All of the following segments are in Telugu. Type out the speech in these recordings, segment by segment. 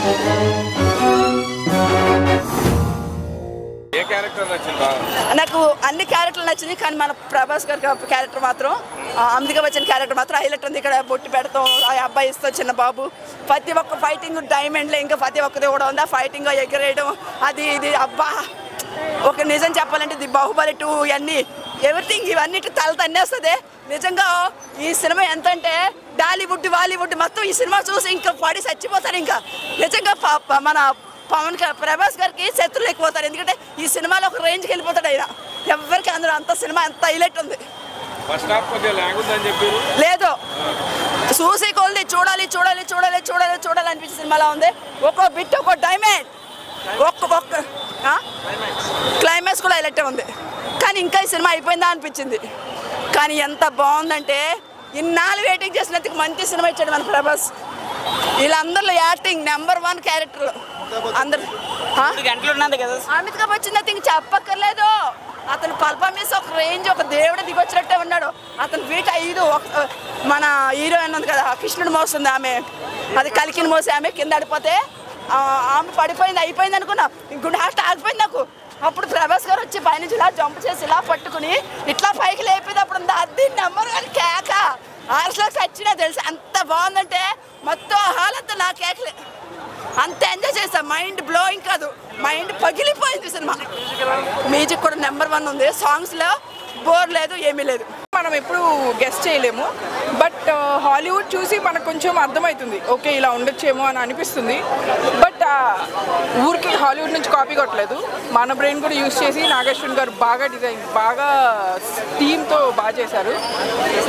ఏ క్యారెక్టర్ నచ్చిందా? నాకు అన్ని క్యారెక్టర్లు నచ్చింది, కానీ మన ప్రభాస్ గారి క్యారెక్టర్ మాత్రం, అమితాబ్ బచ్చన్ క్యారెక్టర్ మాత్రం హైలైట్ ఉంది. ఇక్కడ బొట్టు పెడతాం, ఆ అబ్బాయి ఇస్తా చిన్న బాబు, ప్రతి ఒక్క ఫైటింగ్ డైమండ్లో ఇంకా ప్రతి ఒక్కది కూడా ఉంది. ఆ ఫైటింగ్ ఎగరేయడం అది ఇది అబ్బా, ఒక నిజం చెప్పాలంటే ఇది బాహుబలి 2 ఇవన్నీ ఎవ్రీథింగ్ ఇవన్నీ తల తన్నేస్తుంది. నిజంగా ఈ సినిమా ఎంత అంటే టాలీవుడ్ బాలీవుడ్ మొత్తం ఈ సినిమా చూసి ఇంకా పడి చచ్చిపోతారు. ఇంకా నిజంగా మన ప్రభాస్ గారికి శత్రులు లేకపోతారు, ఎందుకంటే ఈ సినిమాలో ఒక రేంజ్కి వెళ్ళిపోతాడు ఆయన. ఎవరికి అందరూ అంత సినిమా అంత హైలైట్ ఉంది. లేదు చూసి కొద్ది చూడాలి చూడాలి చూడాలి చూడాలి చూడాలి అనిపించే సినిమాలో ఉంది. ఒక్కో బిట్ ఒక్కో డైమండ్ ఒక్క క్లైమాక్స్ కూడా హైలైట్ ఉంది. కానీ ఇంకా ఈ సినిమా అయిపోయిందా అనిపించింది. కానీ ఎంత బాగుందంటే ఇన్నాళ్ళు వెయిటింగ్ చేసినందుకు మంచి సినిమా ఇచ్చాడు మన ప్రభాస్. వీళ్ళందరిలో యాక్టింగ్ నెంబర్ 1 క్యారెక్టర్లు అందరు. అమితాబ్ బచ్చన్ అయితే ఇంక చెప్పక్కర్లేదు, అతను పర్ఫార్మెన్స్ ఒక రేంజ్, ఒక దేవుడు దిగొచ్చినట్టే ఉన్నాడు. అతను వీట 5 మన హీరోయిన్ ఉంది కదా కృష్ణుడు మోస్తుంది, ఆమె అది కలికిని మోసి ఆమె కింద పడిపోతే ఆమె పడిపోయింది అయిపోయింది అనుకున్నా, గుండె హార్ట్ ఆగిపోయింది నాకు. అప్పుడు ప్రభాస్ గారు వచ్చి పైనుంచి ఇలా జంప్ చేసి ఇలా పట్టుకుని ఇట్లా పైకి లేపేది అప్పుడు అది నెంబర్ 1 కేక. ఆర్స్లాక్స్ వచ్చినా తెలుసు అంత బాగుందంటే మొత్తం హాలంతా నా కేకలే. అంత ఎంజాయ్ చేసా, మైండ్ బ్లోయింగ్ కాదు, మైండ్ పగిలిపోయింది సినిమా. మ్యూజిక్ కూడా నెంబర్ 1 ఉంది, సాంగ్స్లో బోర్ లేదు ఏమీ లేదు. మనం ఎప్పుడు గెస్ట్ చేయలేము, బట్ హాలీవుడ్ చూసి మనకు కొంచెం అర్థమవుతుంది, ఓకే ఇలా ఉండొచ్చేమో అని అనిపిస్తుంది. బట్ ఊరికి హాలీవుడ్ నుంచి కాపీ కొట్టలేదు, మన బ్రెయిన్ కూడా యూజ్ చేసి నాగేశ్వరన్ గారు బాగా డిజైన్ బాగా థీమ్తో బాగా చేశారు.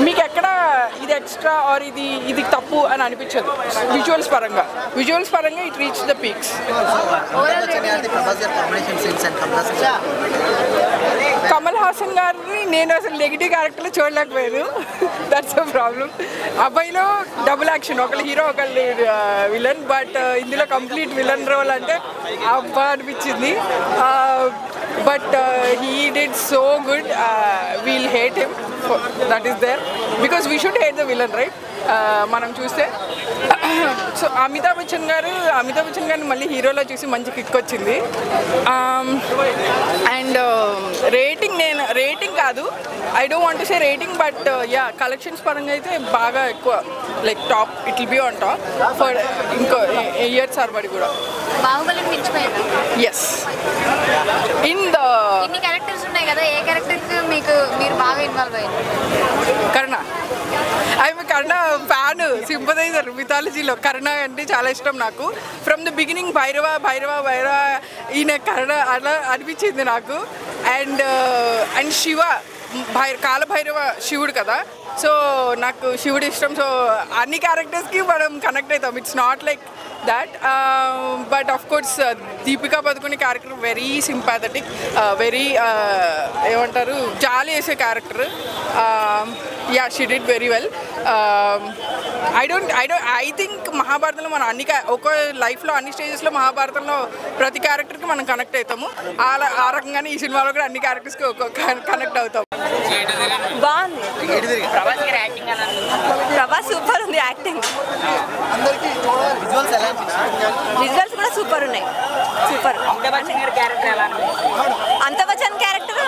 మీకు ఎక్కడ ఇది ఎక్స్ట్రా ఆర్ ఇది తప్పు అని అనిపించదు. విజువల్స్ పరంగా it reach the peaks. Kamal Haasan గారిని నేను అసలు నెగిటివ్ క్యారెక్టర్లో చూడలేకపోయాను, దట్స్ అ ప్రాబ్లం. అబ్బాయిలో డబుల్ యాక్షన్, ఒకళ్ళు హీరో ఒకళ్ళు విలన్, బట్ ఇందులో కంప్లీట్ విలన్ రోల్ అంటే అబ్బా అనిపించింది. But he did so good, we'll hate him, that is there because we should hate the villain right. మనం చూస్తే సో అమితాబ్ బచ్చన్ గారిని మళ్ళీ హీరోలో చూసి మంచి కిక్ వచ్చింది. అండ్ రేటింగ్ కాదు, I don't want to say rating, but yeah collections పరంగా అయితే బాగా ఎక్కువ, like top, it will be on top for ఇంకో ఇయర్స్ సర్బడి కూడా. బాహుబలిని మించిపోయింది. ఎస్ ఇన్ని క్యారెక్టర్స్ ఉన్నాయి కదా, ఏ క్యారెక్టర్కి మీరు బాగా ఇన్వాల్వ్ అయ్యారు? కర్ణ. కర్ణ ఫ్యాన్, సింపథైజర్. మిథాలజీలో కర్ణ అంటే చాలా ఇష్టం నాకు. ఫ్రమ్ ద బిగినింగ్ భైరవ ఈయన కర్ణ అలా అనిపించింది నాకు. అండ్ శివ కాలభైరవ శివుడు కదా, సో నాకు శివుడు ఇష్టం. సో అన్ని క్యారెక్టర్స్కి మనం కనెక్ట్ అవుతాం, it's not like that but of course Deepika Padukone character very sympathetic, very ఏమంటారు జాలి చేసే character. yeah, she did very well. I think మహాభారతంలో మనం ఒక లైఫ్లో అన్ని స్టేజెస్లో మహాభారతంలో ప్రతి క్యారెక్టర్కి మనం కనెక్ట్ అవుతాము. ఆ రకంగానే ఈ సినిమాలో కూడా అన్ని క్యారెక్టర్స్కి కనెక్ట్ అవుతాం. బాగుంది. ప్రభాస్ సూపర్ ఉంది యాక్టింగ్, విజువల్స్ కూడా సూపర్ ఉన్నాయి. సూపర్. అమితాబ్ బచ్చన్ క్యారెక్టర్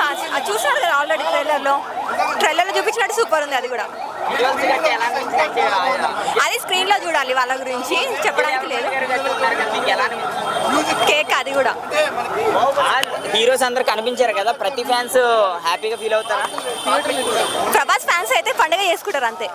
చూసారు కదా ఆల్రెడీ ట్రైలర్లో చూపించినట్టు సూపర్ ఉంది. అది కూడా అది స్క్రీన్లో చూడాలి, వాళ్ళ గురించి చెప్పడానికి లేదు. కేక్ అది కూడా. హీరోస్ అందరు కనిపించారు కదా, ప్రతి ఫ్యాన్స్ హ్యాపీగా ఫీల్ అవుతారా? ప్రభాస్ ఫ్యాన్స్ అయితే పండుగ చేసుకుంటారు అంతే.